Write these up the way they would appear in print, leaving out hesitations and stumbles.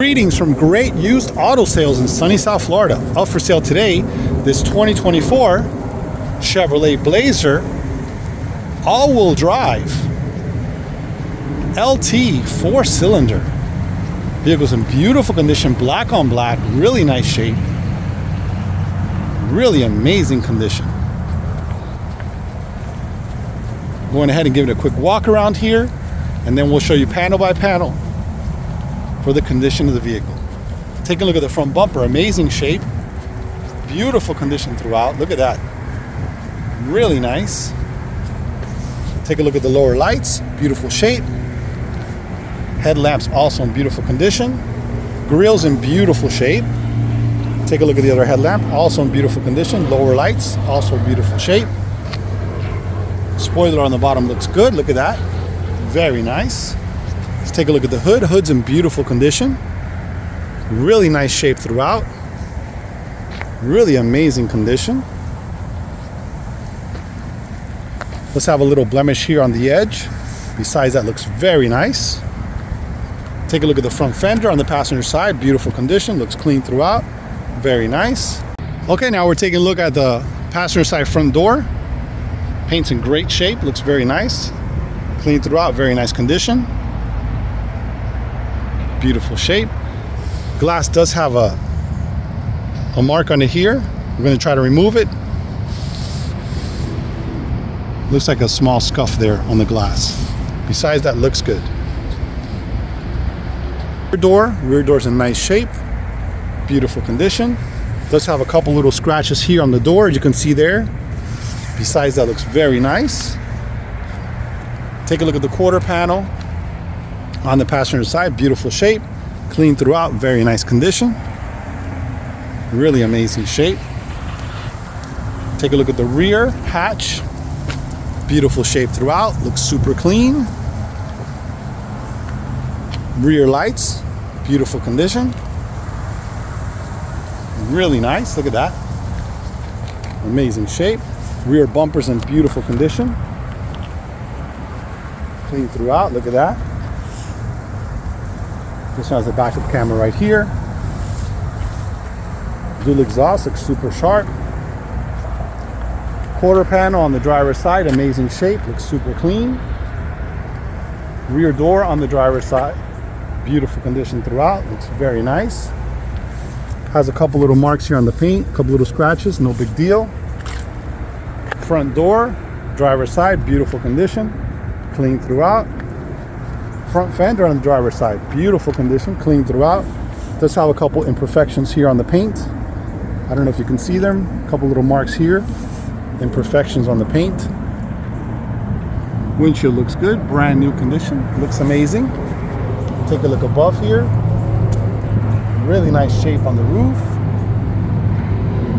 Greetings from Great Used Auto Sales in sunny South Florida. Up for sale today, this 2024 Chevrolet Blazer all-wheel drive LT 4-cylinder. Vehicle's in beautiful condition, black on black, really nice shape, really amazing condition. Going ahead and give it a quick walk around here, and then we'll show you panel by panel for the condition of the vehicle. Take a look at the front bumper, amazing shape, beautiful condition throughout. Look at that, really nice. Take a look at the lower lights, beautiful shape. Headlamps also in beautiful condition. Grills in beautiful shape. Take a look at the other headlamp, also in beautiful condition. Lower lights, also beautiful shape. Spoiler on the bottom looks good, look at that, very nice. Let's take a look at the hood. Hood's in beautiful condition. Really nice shape throughout. Really amazing condition. Let's have a little blemish here on the edge. Besides that, looks very nice. Take a look at the front fender on the passenger side. Beautiful condition. Looks clean throughout. Very nice. Okay, now we're taking a look at the passenger side front door. Paint's in great shape. Looks very nice. Clean throughout. Very nice condition. Beautiful shape. Glass does have a mark on it here. We're going to try to remove it. Looks like a small scuff there on the glass. Besides that, looks good. Rear door's in nice shape. Beautiful condition. Does have a couple little scratches here on the door, as you can see there. Besides that, looks very nice. Take a look at the quarter panel on the passenger side. Beautiful shape, clean throughout, very nice condition, really amazing shape. Take a look at the rear hatch. Beautiful shape throughout, looks super clean. Rear lights, beautiful condition, really nice. Look at that, amazing shape. Rear bumpers in beautiful condition, clean throughout. Look at that. This one has a backup camera right here. Dual exhaust, looks super sharp. Quarter panel on the driver's side, amazing shape, looks super clean. Rear door on the driver's side, beautiful condition throughout, looks very nice. Has a couple little marks here on the paint, a couple little scratches, no big deal. Front door, driver's side, beautiful condition, clean throughout. Front fender on the driver's side, beautiful condition, clean throughout. Does have a couple imperfections here on the paint. I don't know if you can see them. A couple little marks here, imperfections on the paint. Windshield looks good, brand new condition, looks amazing. Take a look above here. Really nice shape on the roof.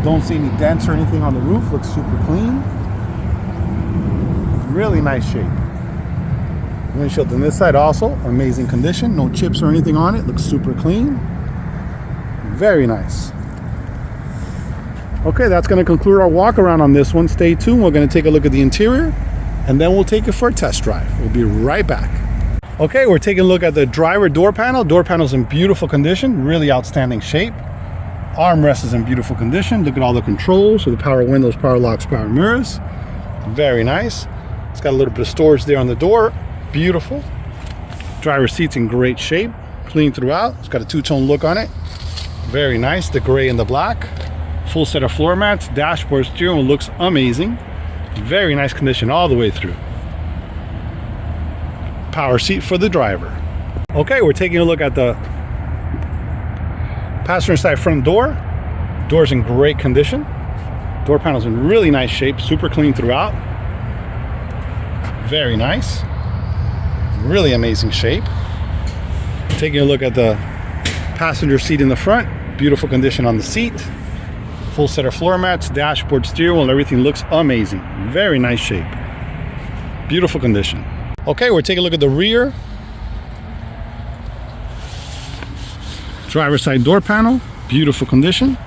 Don't see any dents or anything on the roof, looks super clean. Really nice shape. Windshield on this side also, amazing condition, no chips or anything on it, looks super clean, very nice. Okay, that's going to conclude our walk around on this one. Stay tuned, we're going to take a look at the interior and then we'll take it for a test drive. We'll be right back. Okay, we're taking a look at the driver door panel. Door panel's in beautiful condition, really outstanding shape. Armrest is in beautiful condition. Look at all the controls for the power windows, power locks, power mirrors, very nice. It's got a little bit of storage there on the door. Beautiful. Driver's seat's in great shape, clean throughout. It's got a two-tone look on it, very nice, the gray and the black. Full set of floor mats. Dashboard, steering wheel looks amazing, very nice condition all the way through. Power seat for the driver. Okay, we're taking a look at the passenger side front door. Door's in great condition. Door panel's in really nice shape, super clean throughout, very nice. Really amazing shape. Taking a look at the passenger seat in the front, beautiful condition on the seat. Full set of floor mats, dashboard, steering wheel, everything looks amazing. Very nice shape. Beautiful condition. Okay, we're taking a look at the rear. Driver's side door panel, beautiful condition.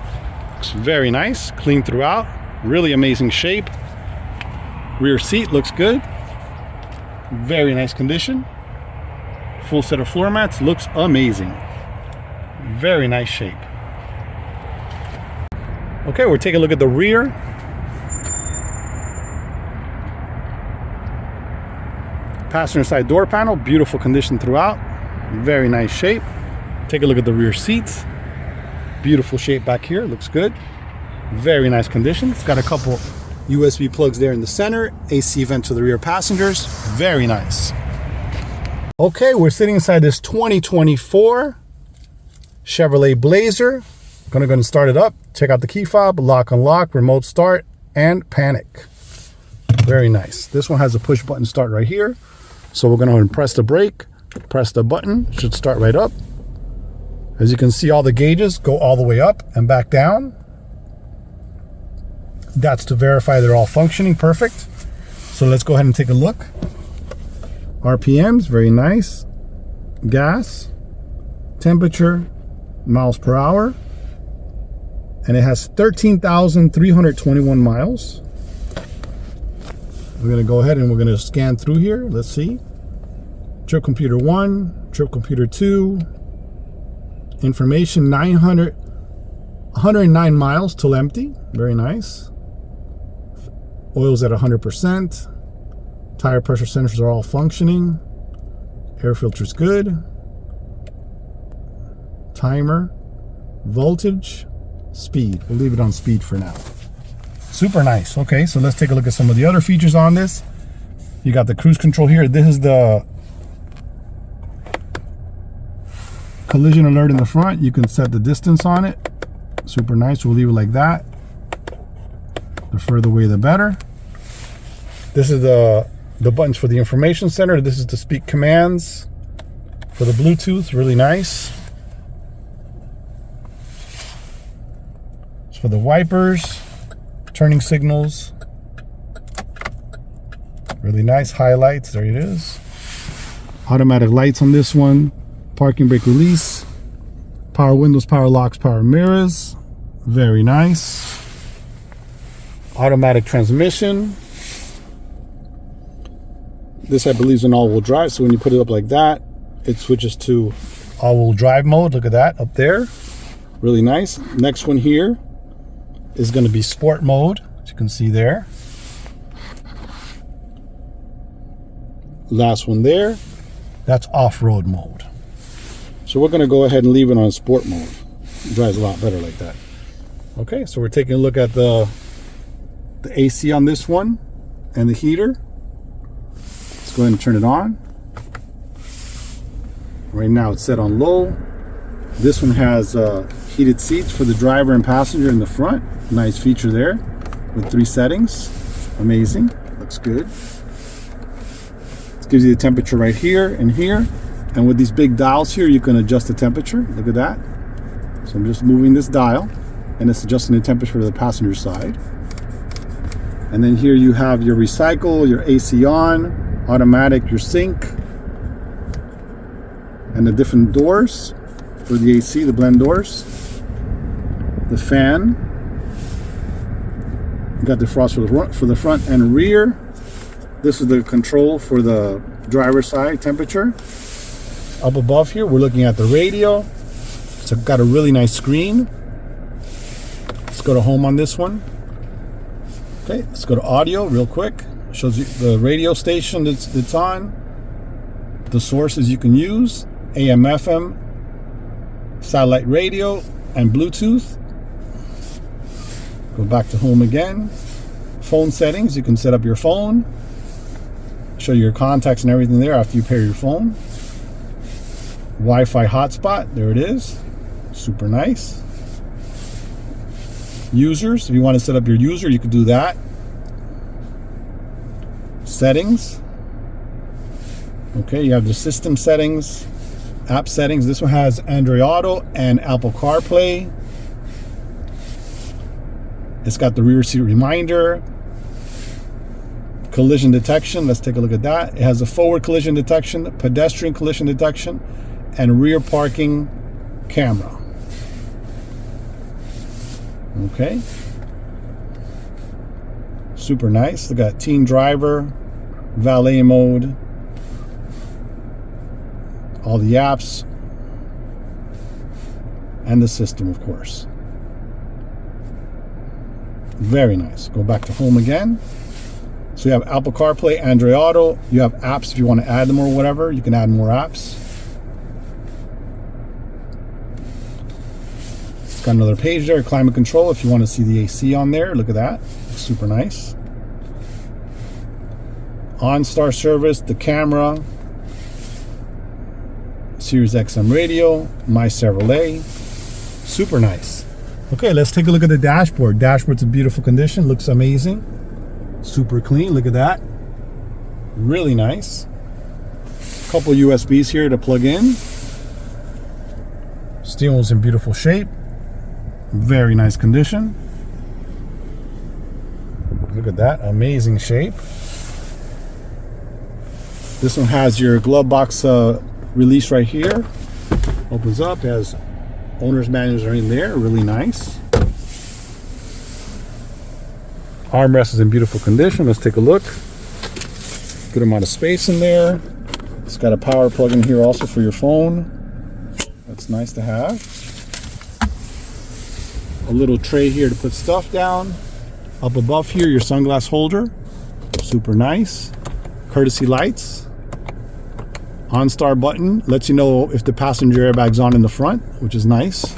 Looks very nice, clean throughout, really amazing shape. Rear seat looks good. Very nice condition. Full set of floor mats, looks amazing. Very nice shape. Okay, we're taking a look at the rear. Passenger side door panel, beautiful condition throughout. Very nice shape. Take a look at the rear seats. Beautiful shape back here, looks good. Very nice condition. It's got a couple USB plugs there in the center. AC vent to the rear passengers. Very nice. Okay, we're sitting inside this 2024 Chevrolet Blazer. Gonna go and start it up. Check out the key fob, lock unlock, remote start, and panic. Very nice. This one has a push button start right here. So we're gonna press the brake, press the button, should start right up. As you can see, all the gauges go all the way up and back down. That's to verify they're all functioning perfect. So let's go ahead and take a look. RPMs, very nice. Gas, temperature, miles per hour. And it has 13,321 miles. We're gonna go ahead and we're gonna scan through here. Let's see. Trip computer 1, trip computer 2. Information 109 miles till empty. Very nice. Oil's at 100%. Tire pressure sensors are all functioning. Air filter's good. Timer. Voltage. Speed. We'll leave it on speed for now. Super nice. Okay, so let's take a look at some of the other features on this. You got the cruise control here. This is the collision alert in the front. You can set the distance on it. Super nice. We'll leave it like that. The further away, the better. This is the buttons for the information center. This is to speak commands for the Bluetooth. Really nice. It's for the wipers, turning signals. Really nice. Highlights. There it is. Automatic lights on this one. Parking brake release. Power windows, power locks, power mirrors. Very nice. Automatic transmission. This I believe is an all-wheel drive, so when you put it up like that, it switches to all-wheel drive mode. Look at that up there. Really nice. Next one here is going to be sport mode, as you can see there. Last one there, that's off-road mode. So we're going to go ahead and leave it on sport mode. It drives a lot better like that. Okay, so we're taking a look at the AC on this one and the heater. Let's go ahead and turn it on. Right now it's set on low. This one has heated seats for the driver and passenger in the front. Nice feature there with 3 settings. Amazing. Looks good. This gives you the temperature right here and here. And with these big dials here, you can adjust the temperature. Look at that. So I'm just moving this dial and it's adjusting the temperature to the passenger side. And then here you have your recycle, your AC on, automatic, your sync, and the different doors for the AC, the blend doors. The fan. You got the frost for the front and rear. This is the control for the driver's side temperature. Up above here, we're looking at the radio. It's got a really nice screen. Let's go to home on this one. Okay, let's go to audio real quick. Shows you the radio station that's on, the sources you can use, AM, FM, satellite radio, and Bluetooth. Go back to home again. Phone settings, you can set up your phone. Show you your contacts and everything there after you pair your phone. Wi-Fi hotspot, there it is. Super nice. Users, if you want to set up your user, you can do that. Settings. Okay, you have the system settings, app settings. This one has Android Auto and Apple CarPlay. It's got the rear seat reminder, collision detection. Let's take a look at that. It has a forward collision detection, pedestrian collision detection, and rear parking camera. Okay. Super nice. Look at teen driver, valet mode, all the apps. and the system, of course. Very nice. Go back to home again. So you have Apple CarPlay, Android Auto. You have apps if you want to add them or whatever. You can add more apps. It's got another page there, climate control. If you want to see the AC on there, look at that. It's super nice. OnStar service, the camera, Sirius XM radio, My Chevrolet. Super nice. Okay, let's take a look at the dashboard. Dashboard's in beautiful condition, looks amazing. Super clean, look at that. Really nice. Couple USBs here to plug in. Steering wheel's in beautiful shape. Very nice condition. Look at that, amazing shape. This one has your glove box release right here. Opens up, it has owner's manuals are in there, really nice. Armrest is in beautiful condition. Let's take a look. Good amount of space in there. It's got a power plug in here also for your phone. That's nice to have. A little tray here to put stuff down. Up above here, your sunglass holder. Super nice. Courtesy lights. OnStar button lets you know if the passenger airbag's on in the front, which is nice.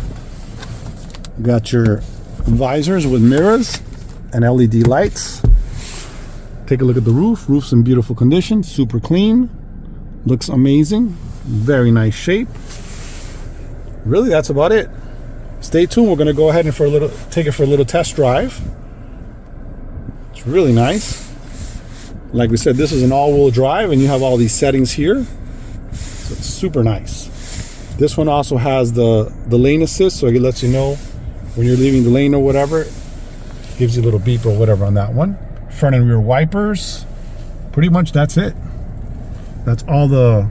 You got your visors with mirrors and LED lights. Take a look at the roof. Roof's in beautiful condition, super clean. Looks amazing. Very nice shape. Really, that's about it. Stay tuned. We're going to go ahead and take it for a little test drive. It's really nice. Like we said, this is an all-wheel drive, and you have all these settings here. So it's super nice. This one also has the lane assist, so it lets you know when you're leaving the lane or whatever. Gives you a little beep or whatever on that one. Front and rear wipers. Pretty much that's it. That's all the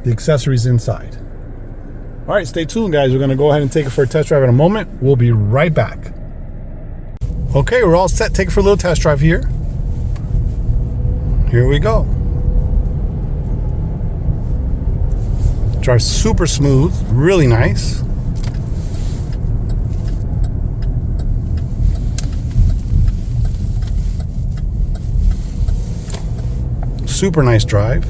accessories inside. All right, stay tuned, guys. We're going to go ahead and take it for a test drive in a moment. We'll be right back. Okay, we're all set. Take it for a little test drive here. Here we go. Drives super smooth, really nice. Super nice drive.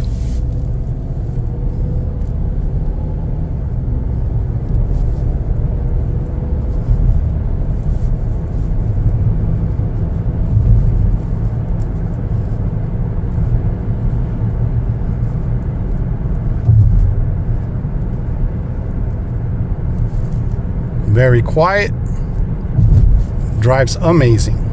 Very quiet. Drives amazing.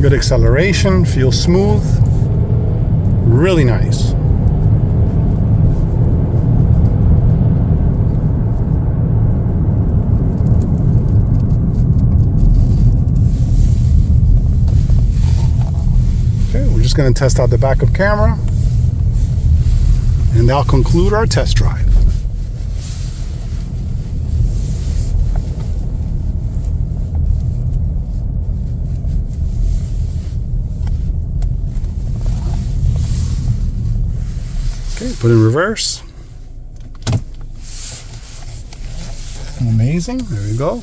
Good acceleration, feels smooth, really nice. Okay, we're just going to test out the backup camera, and that'll conclude our test drive. Okay, put in reverse. Amazing, there we go.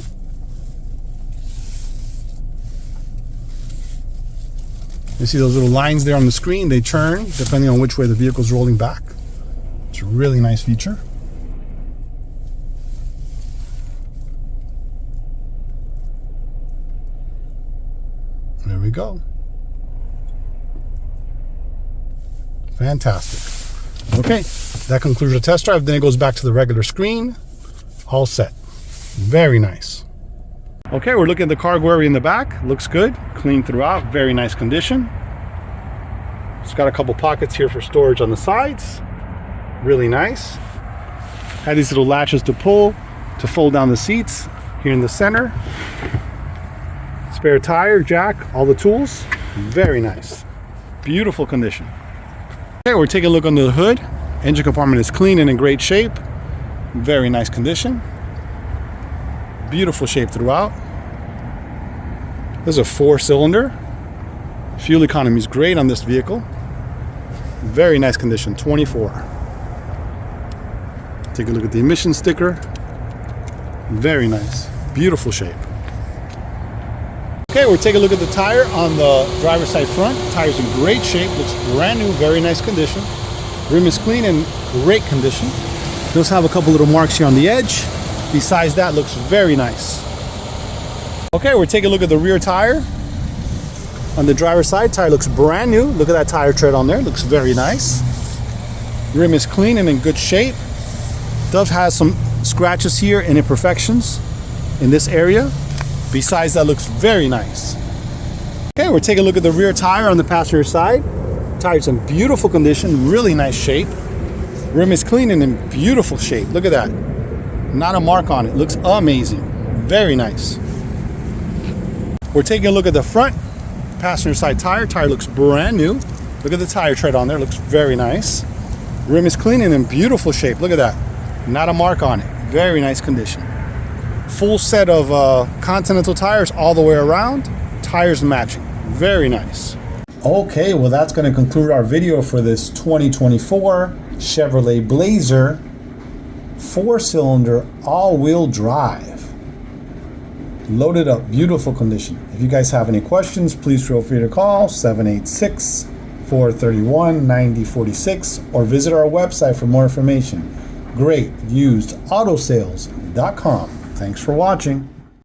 You see those little lines there on the screen? They turn depending on which way the vehicle's rolling back. It's a really nice feature. There we go. Fantastic. Okay, that concludes the test drive. Then it goes back to the regular screen. All set. Very nice. Okay, we're looking at the cargo area in the back. Looks good. Clean throughout. Very nice condition. It's got a couple pockets here for storage on the sides. Really nice. Had these little latches to pull to fold down the seats here in the center. Spare tire, jack, all the tools. Very nice. Beautiful condition. Okay, we're taking a look under the hood. Engine compartment is clean and in great shape. Very nice condition. Beautiful shape throughout. This is a 4-cylinder. Fuel economy is great on this vehicle. Very nice condition, 24. Take a look at the emission sticker. Very nice. Beautiful shape. Okay, we're taking a look at the tire on the driver's side front. Tire's in great shape, looks brand new, very nice condition. Rim is clean and great condition. Does have a couple little marks here on the edge. Besides that, looks very nice. Okay, we're taking a look at the rear tire. On the driver's side, tire looks brand new. Look at that tire tread on there, looks very nice. Rim is clean and in good shape. Does have some scratches here and imperfections in this area. Besides that, looks very nice. Okay, we're taking a look at the rear tire on the passenger side. Tire's in beautiful condition, really nice shape. Rim is clean and in beautiful shape. Look at that. Not a mark on it. Looks amazing. Very nice. We're taking a look at the front passenger side tire. Tire looks brand new. Look at the tire tread on there. Looks very nice. Rim is clean and in beautiful shape. Look at that. Not a mark on it. Very nice condition. Full set of Continental tires all the way around. Tires matching. Very nice. Okay, well that's going to conclude our video for this 2024 Chevrolet Blazer 4-cylinder all-wheel drive. Loaded up, beautiful condition. If you guys have any questions, please feel free to call 786-431-9046 or visit our website for more information. GreatUsedAutosales.com. Thanks for watching.